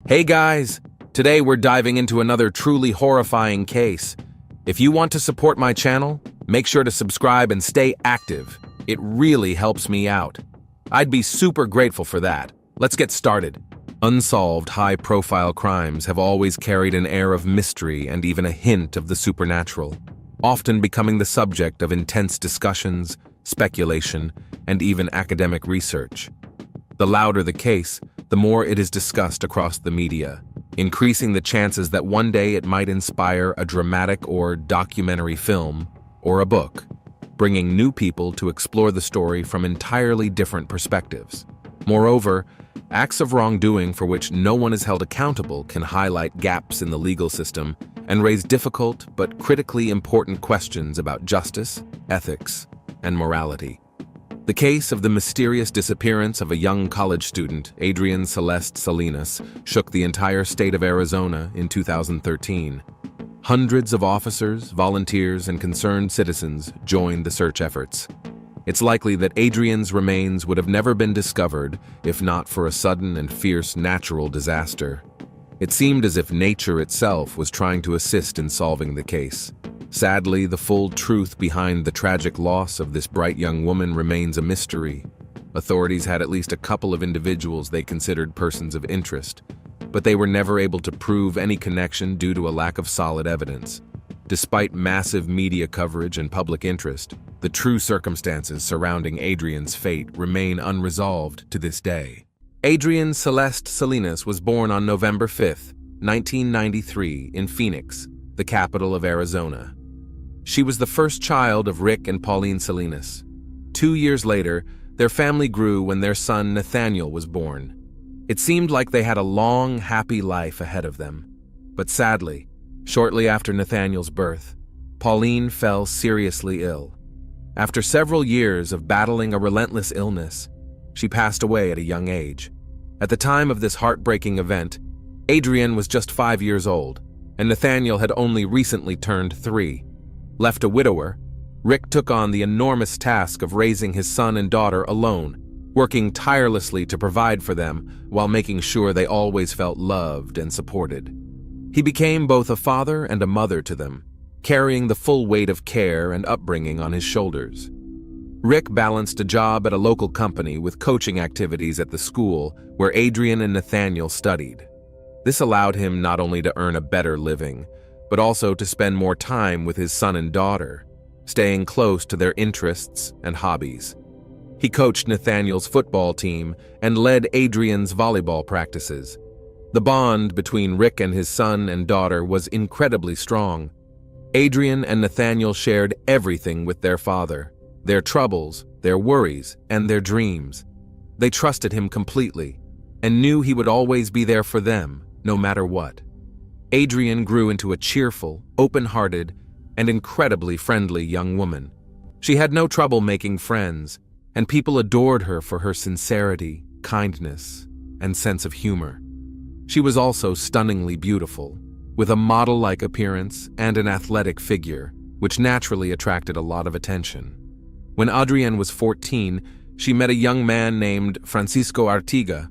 Hey guys! Today we're diving into another truly horrifying case. If you want to support my channel, make sure to subscribe and stay active. It really helps me out. I'd be super grateful for that. Let's get started. Unsolved, high-profile crimes have always carried an air of mystery and even a hint of the supernatural, often becoming the subject of intense discussions, speculation, and even academic research. The louder the case, the more it is discussed across the media, increasing the chances that one day it might inspire a dramatic or documentary film or a book, bringing new people to explore the story from entirely different perspectives. Moreover, acts of wrongdoing for which no one is held accountable can highlight gaps in the legal system and raise difficult but critically important questions about justice, ethics, and morality. The case of the mysterious disappearance of a young college student, Adrian Celeste Salinas, shook the entire state of Arizona in 2013. Hundreds of officers, volunteers, and concerned citizens joined the search efforts. It's likely that Adrian's remains would have never been discovered if not for a sudden and fierce natural disaster. It seemed as if nature itself was trying to assist in solving the case. Sadly, the full truth behind the tragic loss of this bright young woman remains a mystery. Authorities had at least a couple of individuals they considered persons of interest, but they were never able to prove any connection due to a lack of solid evidence. Despite massive media coverage and public interest, the true circumstances surrounding Adrian's fate remain unresolved to this day. Adrian Celeste Salinas was born on November 5, 1993, in Phoenix, the capital of Arizona. She was the first child of Rick and Pauline Salinas. 2 years later, their family grew when their son Nathaniel was born. It seemed like they had a long, happy life ahead of them. But sadly, shortly after Nathaniel's birth, Pauline fell seriously ill. After several years of battling a relentless illness, she passed away at a young age. At the time of this heartbreaking event, Adrian was just 5 years old, and Nathaniel had only recently turned 3. Left a widower, Rick took on the enormous task of raising his son and daughter alone, working tirelessly to provide for them while making sure they always felt loved and supported. He became both a father and a mother to them, carrying the full weight of care and upbringing on his shoulders. Rick balanced a job at a local company with coaching activities at the school where Adrian and Nathaniel studied. This allowed him not only to earn a better living, but also to spend more time with his son and daughter, staying close to their interests and hobbies. He coached Nathaniel's football team and led Adrian's volleyball practices. The bond between Rick and his son and daughter was incredibly strong. Adrian and Nathaniel shared everything with their father, their troubles, their worries, and their dreams. They trusted him completely and knew he would always be there for them, no matter what. Adrian grew into a cheerful, open-hearted, and incredibly friendly young woman. She had no trouble making friends, and people adored her for her sincerity, kindness, and sense of humor. She was also stunningly beautiful, with a model-like appearance and an athletic figure, which naturally attracted a lot of attention. When Adrian was 14, she met a young man named Francisco Artiga.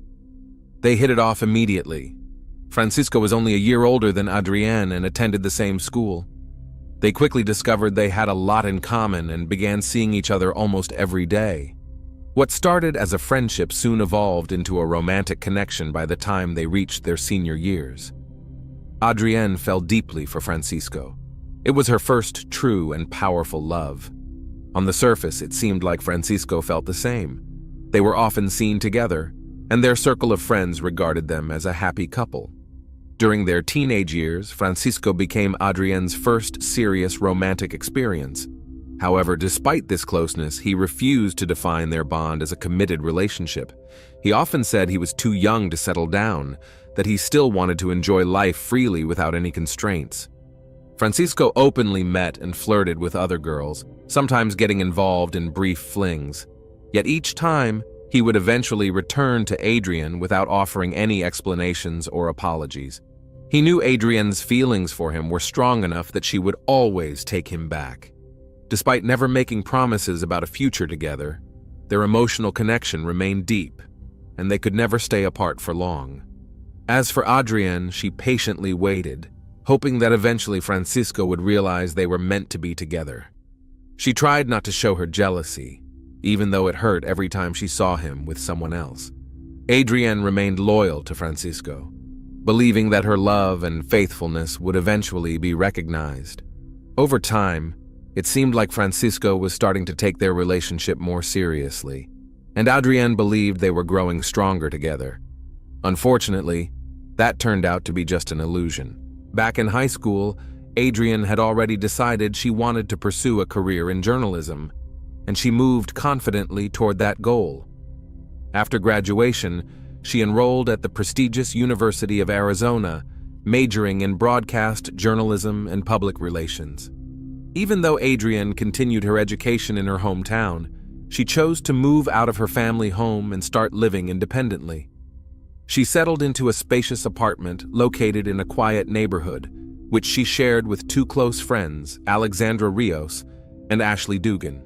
They hit it off immediately. Francisco was only a year older than Adrienne and attended the same school. They quickly discovered they had a lot in common and began seeing each other almost every day. What started as a friendship soon evolved into a romantic connection by the time they reached their senior years. Adrienne fell deeply for Francisco. It was her first true and powerful love. On the surface, it seemed like Francisco felt the same. They were often seen together, and their circle of friends regarded them as a happy couple. During their teenage years, Francisco became Adrienne's first serious romantic experience. However, despite this closeness, he refused to define their bond as a committed relationship. He often said he was too young to settle down, that he still wanted to enjoy life freely without any constraints. Francisco openly met and flirted with other girls, sometimes getting involved in brief flings. Yet each time, he would eventually return to Adrienne without offering any explanations or apologies. He knew Adrienne's feelings for him were strong enough that she would always take him back. Despite never making promises about a future together, their emotional connection remained deep, and they could never stay apart for long. As for Adrienne, she patiently waited, hoping that eventually Francisco would realize they were meant to be together. She tried not to show her jealousy, even though it hurt every time she saw him with someone else. Adrienne remained loyal to Francisco, believing that her love and faithfulness would eventually be recognized. Over time, it seemed like Francisco was starting to take their relationship more seriously, and Adrienne believed they were growing stronger together. Unfortunately, that turned out to be just an illusion. Back in high school, Adrienne had already decided she wanted to pursue a career in journalism, and she moved confidently toward that goal. After graduation, she enrolled at the prestigious University of Arizona, majoring in broadcast journalism and public relations. Even though Adrienne continued her education in her hometown, she chose to move out of her family home and start living independently. She settled into a spacious apartment located in a quiet neighborhood, which she shared with two close friends, Alexandra Rios and Ashley Dugan.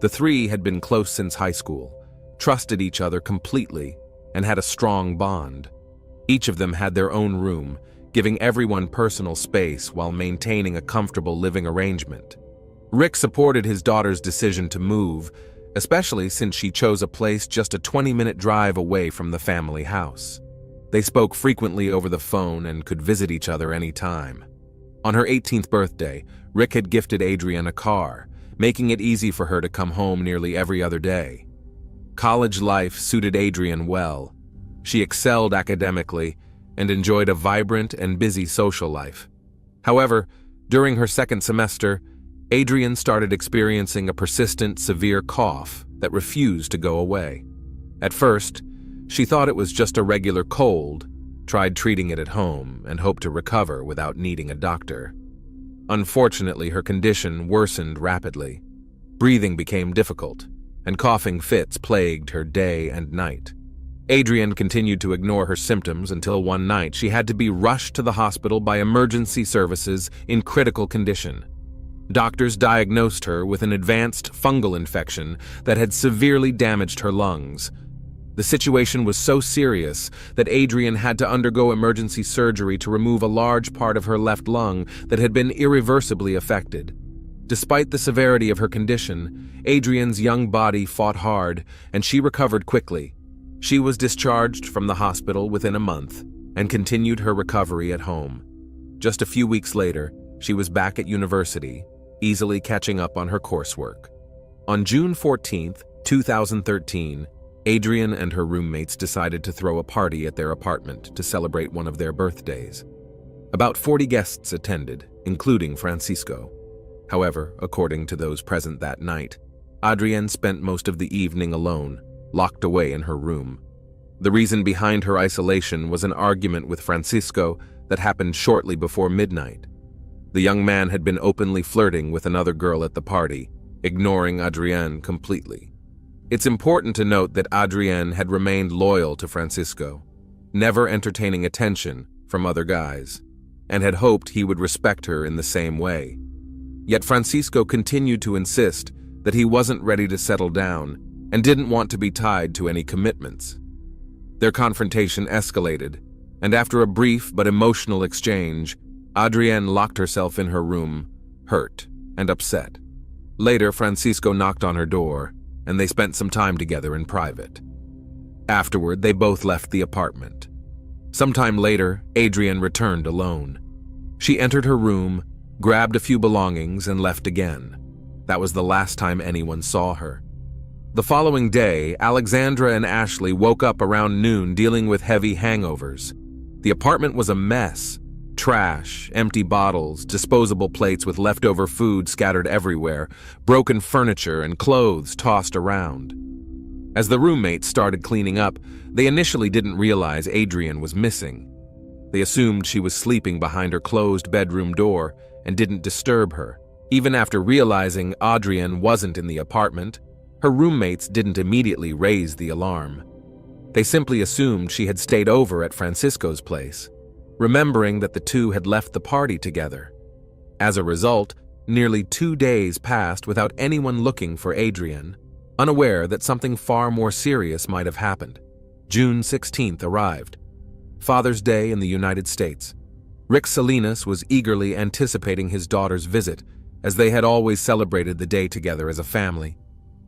The three had been close since high school, trusted each other completely, and had a strong bond. Each of them had their own room, giving everyone personal space while maintaining a comfortable living arrangement. Rick supported his daughter's decision to move, especially since she chose a place just a 20-minute drive away from the family house. They spoke frequently over the phone and could visit each other anytime. On her 18th birthday, Rick had gifted Adrienne a car, making it easy for her to come home nearly every other day. College life suited Adrienne well. She excelled academically and enjoyed a vibrant and busy social life. However, during her second semester, Adrienne started experiencing a persistent, severe cough that refused to go away. At first, she thought it was just a regular cold, tried treating it at home, and hoped to recover without needing a doctor. Unfortunately, her condition worsened rapidly. Breathing became difficult, and coughing fits plagued her day and night. Adrienne continued to ignore her symptoms until one night she had to be rushed to the hospital by emergency services in critical condition. Doctors diagnosed her with an advanced fungal infection that had severely damaged her lungs. The situation was so serious that Adrienne had to undergo emergency surgery to remove a large part of her left lung that had been irreversibly affected. Despite the severity of her condition, Adrienne's young body fought hard, and she recovered quickly. She was discharged from the hospital within a month and continued her recovery at home. Just a few weeks later, she was back at university, easily catching up on her coursework. On June 14, 2013, Adrienne and her roommates decided to throw a party at their apartment to celebrate one of their birthdays. About 40 guests attended, including Francisco. However, according to those present that night, Adrienne spent most of the evening alone, locked away in her room. The reason behind her isolation was an argument with Francisco that happened shortly before midnight. The young man had been openly flirting with another girl at the party, ignoring Adrienne completely. It's important to note that Adrienne had remained loyal to Francisco, never entertaining attention from other guys, and had hoped he would respect her in the same way. Yet Francisco continued to insist that he wasn't ready to settle down and didn't want to be tied to any commitments. Their confrontation escalated, and after a brief but emotional exchange, Adrienne locked herself in her room, hurt and upset. Later, Francisco knocked on her door, and they spent some time together in private. Afterward, they both left the apartment. Sometime later, Adrienne returned alone. She entered her room, grabbed a few belongings, and left again. That was the last time anyone saw her. The following day, Alexandra and Ashley woke up around noon dealing with heavy hangovers. The apartment was a mess. Trash, empty bottles, disposable plates with leftover food scattered everywhere, broken furniture and clothes tossed around. As the roommates started cleaning up, they initially didn't realize Adrienne was missing. They assumed she was sleeping behind her closed bedroom door and didn't disturb her. Even after realizing Adrienne wasn't in the apartment, her roommates didn't immediately raise the alarm. They simply assumed she had stayed over at Francisco's place, remembering that the two had left the party together. As a result, nearly 2 days passed without anyone looking for Adrienne, unaware that something far more serious might have happened. June 16th arrived. Father's Day in the United States. Rick Salinas was eagerly anticipating his daughter's visit, as they had always celebrated the day together as a family.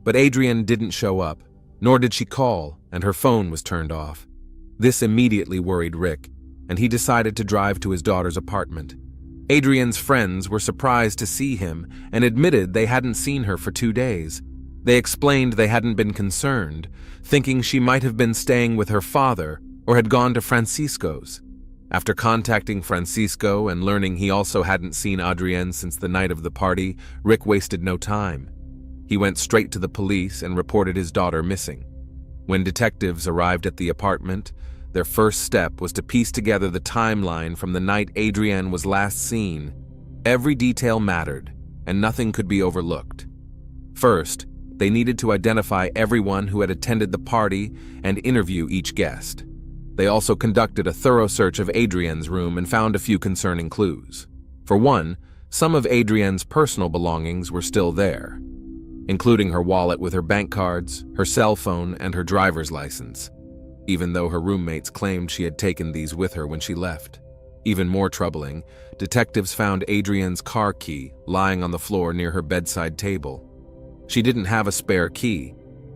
But Adrienne didn't show up, nor did she call, and her phone was turned off. This immediately worried Rick, and he decided to drive to his daughter's apartment. Adrienne's friends were surprised to see him and admitted they hadn't seen her for 2 days. They explained they hadn't been concerned, thinking she might have been staying with her father or had gone to Francisco's. After contacting Francisco and learning he also hadn't seen Adrienne since the night of the party, Rick wasted no time. He went straight to the police and reported his daughter missing. When detectives arrived at the apartment, their first step was to piece together the timeline from the night Adrienne was last seen. Every detail mattered, and nothing could be overlooked. First, they needed to identify everyone who had attended the party and interview each guest. They also conducted a thorough search of Adrienne's room and found a few concerning clues. For one, some of Adrienne's personal belongings were still there, including her wallet with her bank cards, her cell phone, and her driver's license, even though her roommates claimed she had taken these with her when she left. Even more troubling, detectives found Adrienne's car key lying on the floor near her bedside table. She didn't have a spare key,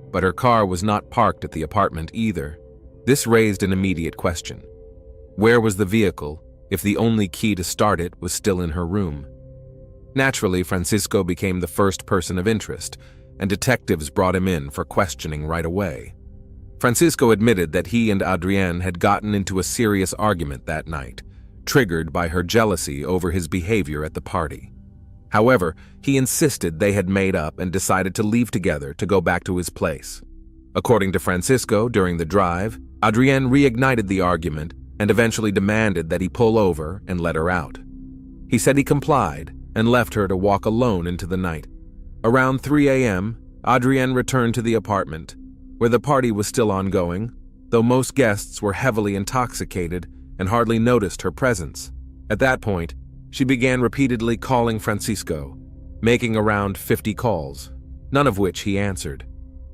but her car was not parked at the apartment either. This raised an immediate question. Where was the vehicle if the only key to start it was still in her room? Naturally, Francisco became the first person of interest, and detectives brought him in for questioning right away. Francisco admitted that he and Adrienne had gotten into a serious argument that night, triggered by her jealousy over his behavior at the party. However, he insisted they had made up and decided to leave together to go back to his place. According to Francisco, during the drive, Adrienne reignited the argument and eventually demanded that he pull over and let her out. He said he complied and left her to walk alone into the night. Around 3 a.m., Adrienne returned to the apartment, where the party was still ongoing, though most guests were heavily intoxicated and hardly noticed her presence. At that point, she began repeatedly calling Francisco, making around 50 calls, none of which he answered.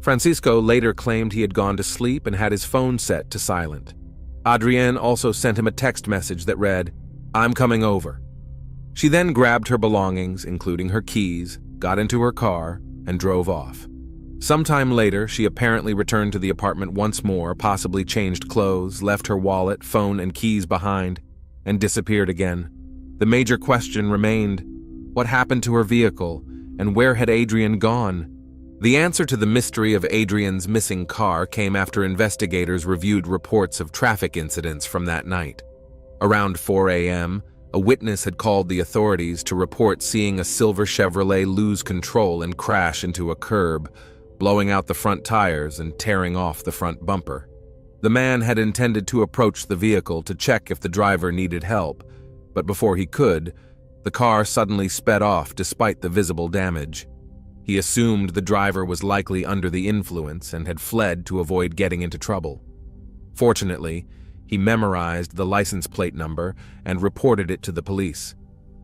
Francisco later claimed he had gone to sleep and had his phone set to silent. Adrienne also sent him a text message that read, "I'm coming over." She then grabbed her belongings, including her keys, got into her car, and drove off. Sometime later, she apparently returned to the apartment once more, possibly changed clothes, left her wallet, phone, and keys behind, and disappeared again. The major question remained, what happened to her vehicle, and where had Adrienne gone? The answer to the mystery of Adrienne's missing car came after investigators reviewed reports of traffic incidents from that night. Around 4 a.m., a witness had called the authorities to report seeing a silver Chevrolet lose control and crash into a curb, blowing out the front tires and tearing off the front bumper. The man had intended to approach the vehicle to check if the driver needed help, but before he could, the car suddenly sped off despite the visible damage. He assumed the driver was likely under the influence and had fled to avoid getting into trouble. Fortunately, he memorized the license plate number and reported it to the police.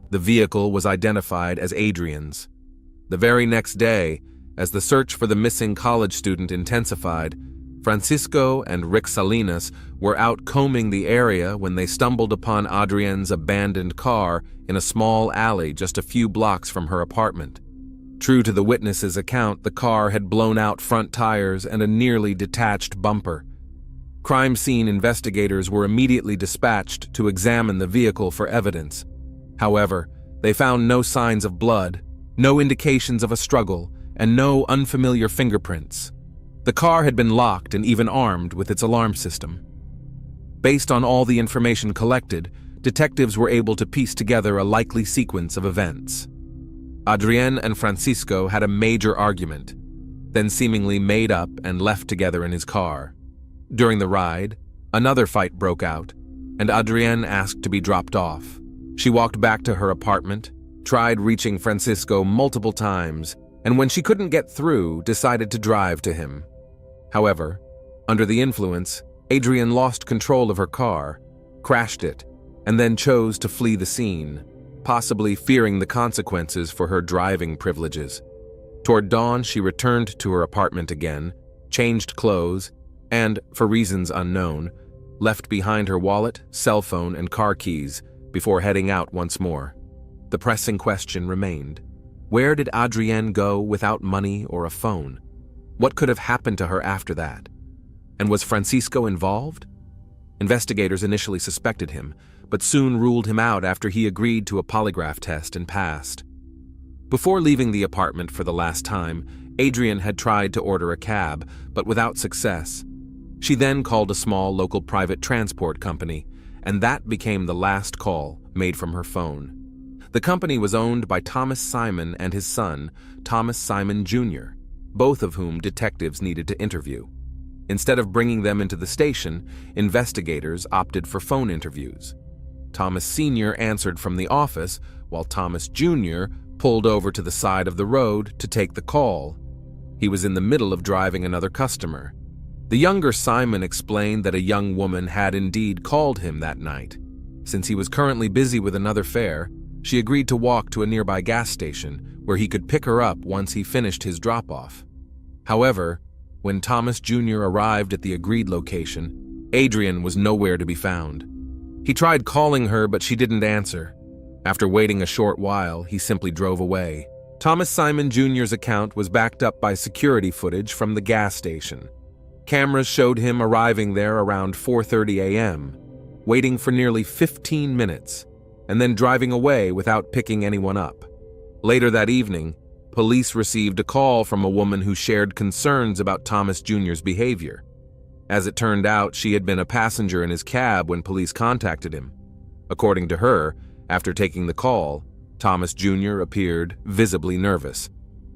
The vehicle was identified as Adrienne's. The very next day, as the search for the missing college student intensified, Francisco and Rick Salinas were out combing the area when they stumbled upon Adrienne's abandoned car in a small alley just a few blocks from her apartment. True to the witness's account, the car had blown out front tires and a nearly detached bumper. Crime scene investigators were immediately dispatched to examine the vehicle for evidence. However, they found no signs of blood, no indications of a struggle, and no unfamiliar fingerprints. The car had been locked and even armed with its alarm system. Based on all the information collected, detectives were able to piece together a likely sequence of events. Adrienne and Francisco had a major argument, then seemingly made up and left together in his car. During the ride, another fight broke out, and Adrienne asked to be dropped off. She walked back to her apartment, tried reaching Francisco multiple times, and when she couldn't get through, decided to drive to him. However, under the influence, Adrienne lost control of her car, crashed it, and then chose to flee the scene, possibly fearing the consequences for her driving privileges. Toward dawn, she returned to her apartment again, changed clothes, and, for reasons unknown, left behind her wallet, cell phone, and car keys before heading out once more. The pressing question remained. Where did Adrienne go without money or a phone? What could have happened to her after that? And was Francisco involved? Investigators initially suspected him, but soon ruled him out after he agreed to a polygraph test and passed. Before leaving the apartment for the last time, Adrienne had tried to order a cab, but without success. She then called a small local private transport company, and that became the last call made from her phone. The company was owned by Thomas Simon and his son, Thomas Simon Jr., both of whom detectives needed to interview. Instead of bringing them into the station, investigators opted for phone interviews. Thomas Sr. answered from the office, while Thomas Jr. pulled over to the side of the road to take the call. He was in the middle of driving another customer. The younger Simon explained that a young woman had indeed called him that night. Since he was currently busy with another fare, she agreed to walk to a nearby gas station where he could pick her up once he finished his drop-off. However, when Thomas Jr. arrived at the agreed location, Adrienne was nowhere to be found. He tried calling her, but she didn't answer. After waiting a short while, he simply drove away. Thomas Simon Jr.'s account was backed up by security footage from the gas station. Cameras showed him arriving there around 4:30 a.m., waiting for nearly 15 minutes, and then driving away without picking anyone up. Later that evening, police received a call from a woman who shared concerns about Thomas Jr.'s behavior. As it turned out, she had been a passenger in his cab when police contacted him. According to her, after taking the call, Thomas Jr. appeared visibly nervous.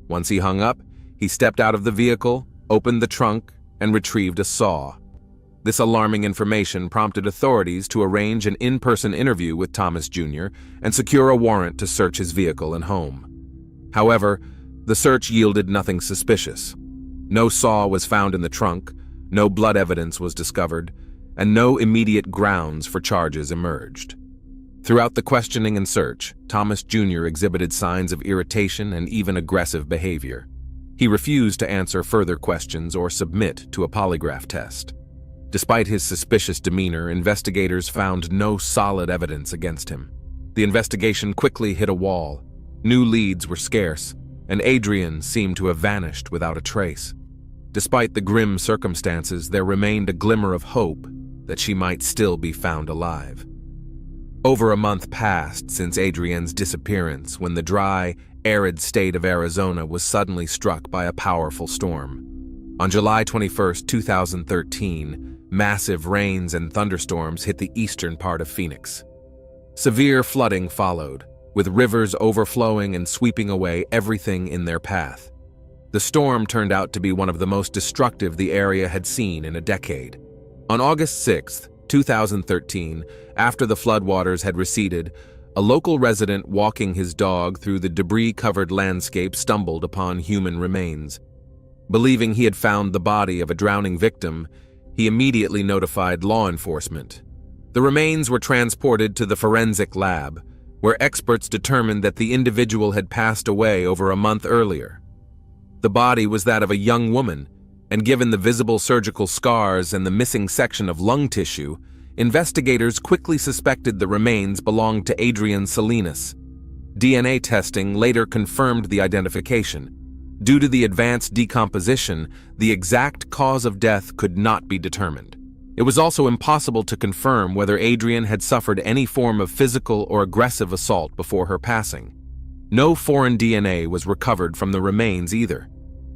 Once he hung up, he stepped out of the vehicle, opened the trunk, and retrieved a saw. This alarming information prompted authorities to arrange an in-person interview with Thomas Jr. and secure a warrant to search his vehicle and home. However, the search yielded nothing suspicious. No saw was found in the trunk, no blood evidence was discovered, and no immediate grounds for charges emerged. Throughout the questioning and search, Thomas Jr. exhibited signs of irritation and even aggressive behavior. He refused to answer further questions or submit to a polygraph test. Despite his suspicious demeanor, investigators found no solid evidence against him. The investigation quickly hit a wall. New leads were scarce, and Adrienne seemed to have vanished without a trace. Despite the grim circumstances, there remained a glimmer of hope that she might still be found alive. Over a month passed since Adrienne's disappearance when the dry, arid state of Arizona was suddenly struck by a powerful storm. On July 21, 2013, massive rains and thunderstorms hit the eastern part of Phoenix. Severe flooding followed, with rivers overflowing and sweeping away everything in their path. The storm turned out to be one of the most destructive the area had seen in a decade. On August 6, 2013, after the floodwaters had receded, a local resident walking his dog through the debris-covered landscape stumbled upon human remains. Believing he had found the body of a drowning victim, he immediately notified law enforcement. The remains were transported to the forensic lab, where experts determined that the individual had passed away over a month earlier. The body was that of a young woman, and given the visible surgical scars and the missing section of lung tissue, investigators quickly suspected the remains belonged to Adrienne Salinas. DNA testing later confirmed the identification. Due to the advanced decomposition, the exact cause of death could not be determined. It was also impossible to confirm whether Adrienne had suffered any form of physical or aggressive assault before her passing. No foreign DNA was recovered from the remains either.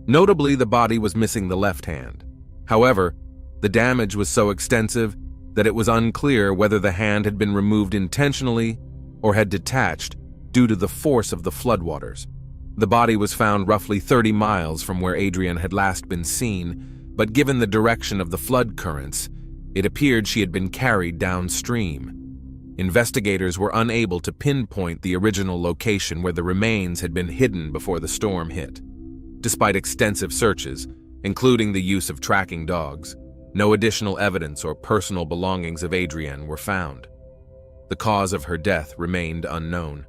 Notably, the body was missing the left hand. However, the damage was so extensive that it was unclear whether the hand had been removed intentionally or had detached due to the force of the floodwaters. The body was found roughly 30 miles from where Adrienne had last been seen, but given the direction of the flood currents, it appeared she had been carried downstream. Investigators were unable to pinpoint the original location where the remains had been hidden before the storm hit. Despite extensive searches, including the use of tracking dogs, no additional evidence or personal belongings of Adrienne were found. The cause of her death remained unknown.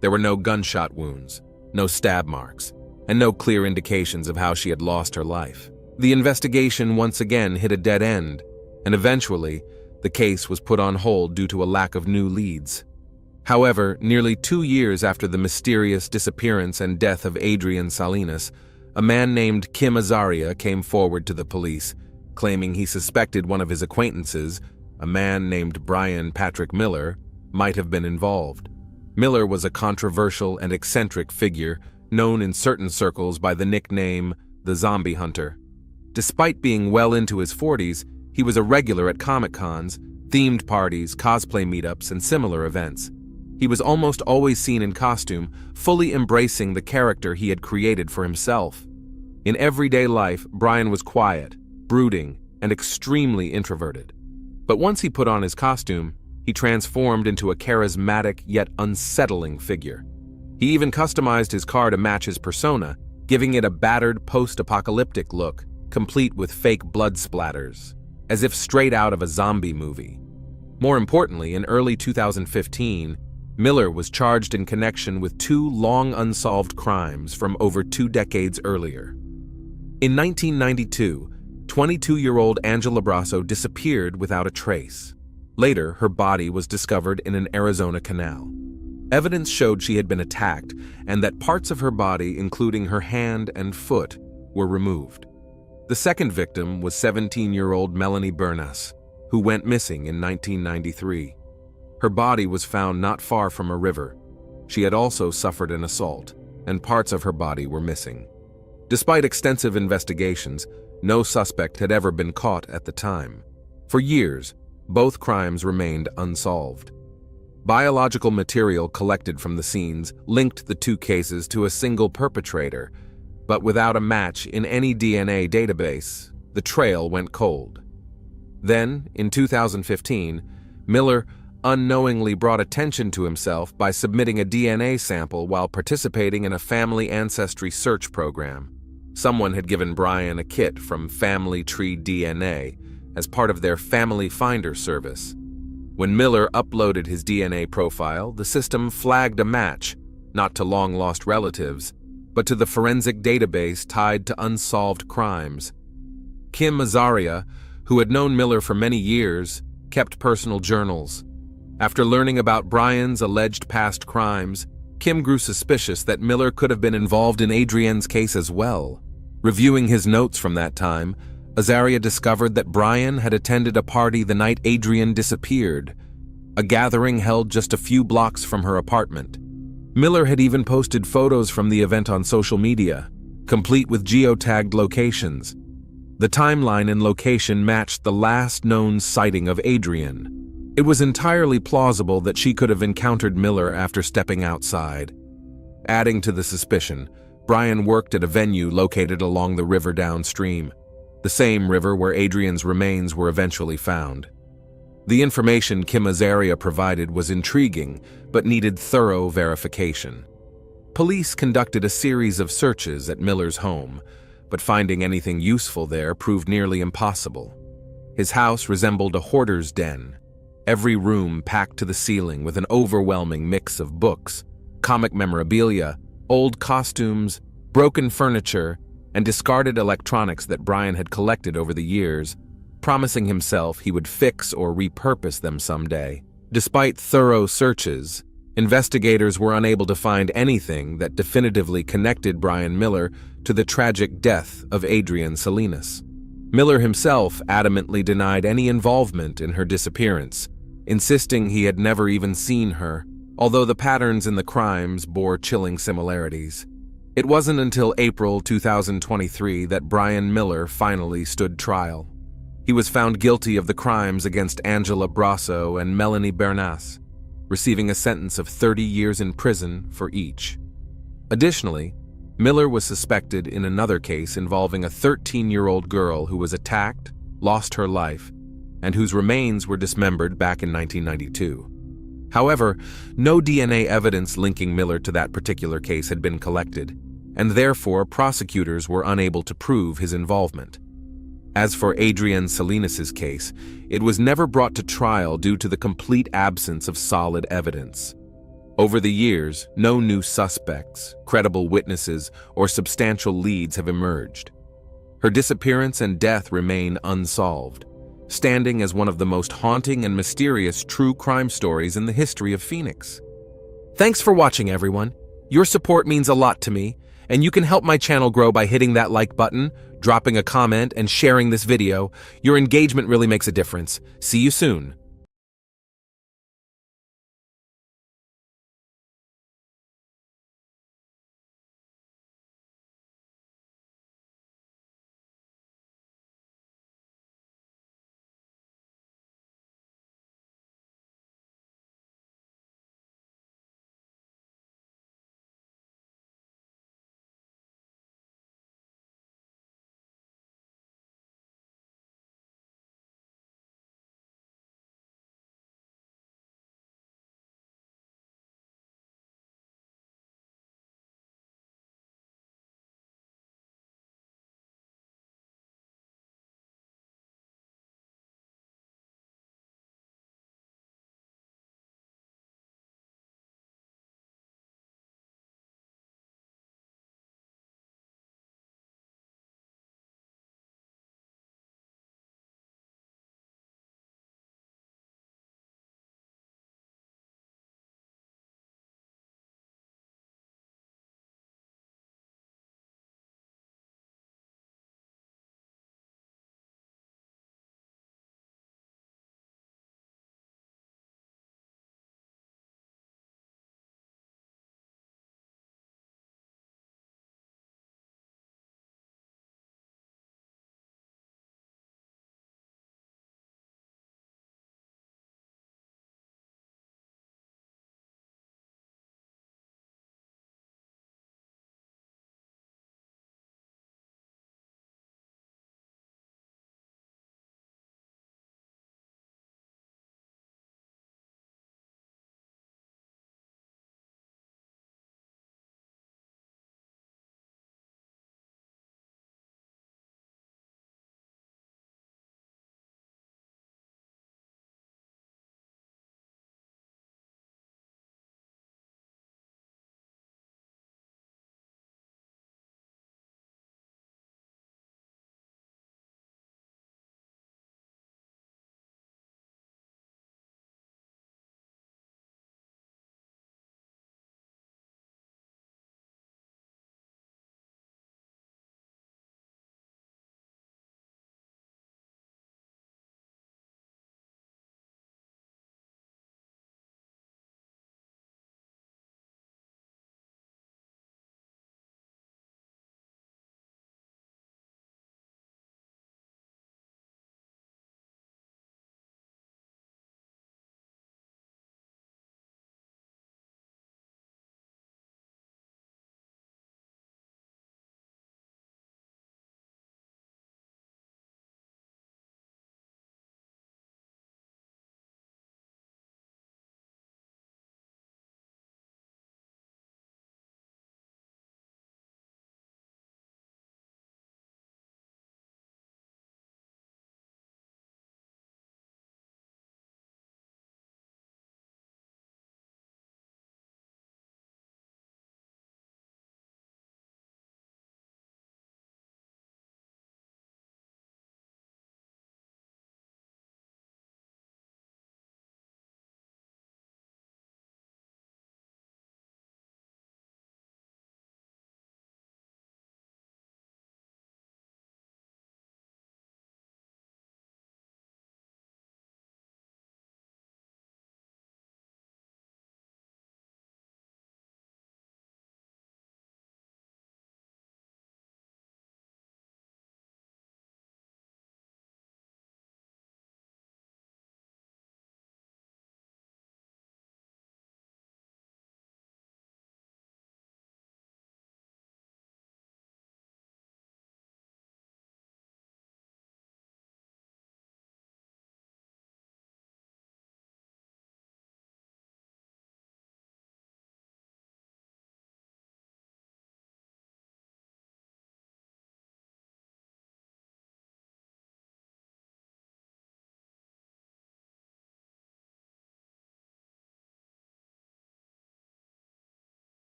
There were no gunshot wounds, no stab marks, and no clear indications of how she had lost her life. The investigation once again hit a dead end, and eventually, The case was put on hold due to a lack of new leads. However, nearly 2 years after the mysterious disappearance and death of Adrian Salinas, a man named Kim Azaria came forward to the police, claiming he suspected one of his acquaintances, a man named Brian Patrick Miller, might have been involved. Miller was a controversial and eccentric figure, known in certain circles by the nickname the Zombie Hunter. Despite being well into his 40s, he was a regular at Comic-Cons, themed parties, cosplay meetups, and similar events. He was almost always seen in costume, fully embracing the character he had created for himself. In everyday life, Brian was quiet, brooding, and extremely introverted. But once he put on his costume, he transformed into a charismatic yet unsettling figure. He even customized his car to match his persona, giving it a battered post-apocalyptic look, complete with fake blood splatters, as if straight out of a zombie movie. More importantly, in early 2015, Miller was charged in connection with 2 long unsolved crimes from over 2 decades earlier. In 1992, 22-year-old Angela Brasso disappeared without a trace. Later, her body was discovered in an Arizona canal. Evidence showed she had been attacked and that parts of her body, including her hand and foot, were removed. The second victim was 17-year-old Melanie Bernas, who went missing in 1993. Her body was found not far from a river. She had also suffered an assault, and parts of her body were missing. Despite extensive investigations, no suspect had ever been caught at the time. For years, both crimes remained unsolved. Biological material collected from the scenes linked the 2 cases to a single perpetrator, but without a match in any DNA database, the trail went cold. Then, in 2015, Miller unknowingly brought attention to himself by submitting a DNA sample while participating in a family ancestry search program. Someone had given Brian a kit from Family Tree DNA as part of their Family Finder service. When Miller uploaded his DNA profile, the system flagged a match, not to long-lost relatives, but to the forensic database tied to unsolved crimes. Kim Azaria, who had known Miller for many years, kept personal journals. After learning about Brian's alleged past crimes, Kim grew suspicious that Miller could have been involved in Adrian's case as well. Reviewing his notes from that time, Azaria discovered that Brian had attended a party the night Adrian disappeared, a gathering held just a few blocks from her apartment. Miller had even posted photos from the event on social media, complete with geotagged locations. The timeline and location matched the last known sighting of Adrian. It was entirely plausible that she could have encountered Miller after stepping outside. Adding to the suspicion, Brian worked at a venue located along the river downstream, the same river where Adrian's remains were eventually found. The information Kim Azaria provided was intriguing, but needed thorough verification. Police conducted a series of searches at Miller's home, but finding anything useful there proved nearly impossible. His house resembled a hoarder's den, every room packed to the ceiling with an overwhelming mix of books, comic memorabilia, old costumes, broken furniture, and discarded electronics that Brian had collected over the years, promising himself he would fix or repurpose them someday. Despite thorough searches, investigators were unable to find anything that definitively connected Brian Miller to the tragic death of Adrian Salinas. Miller himself adamantly denied any involvement in her disappearance, insisting he had never even seen her, although the patterns in the crimes bore chilling similarities. It wasn't until April 2023 that Brian Miller finally stood trial. He was found guilty of the crimes against Angela Brasso and Melanie Bernas, receiving a sentence of 30 years in prison for each. Additionally, Miller was suspected in another case involving a 13-year-old girl who was attacked, lost her life, and whose remains were dismembered back in 1992. However, no DNA evidence linking Miller to that particular case had been collected, and therefore prosecutors were unable to prove his involvement. As for Adrian Salinas' case, it was never brought to trial due to the complete absence of solid evidence. Over the years, no new suspects, credible witnesses, or substantial leads have emerged. Her disappearance and death remain unsolved, standing as one of the most haunting and mysterious true crime stories in the history of Phoenix. Thanks for watching, everyone. Your support means a lot to me, and you can help my channel grow by hitting that like button, dropping a comment, and sharing this video. Your engagement really makes a difference. See you soon.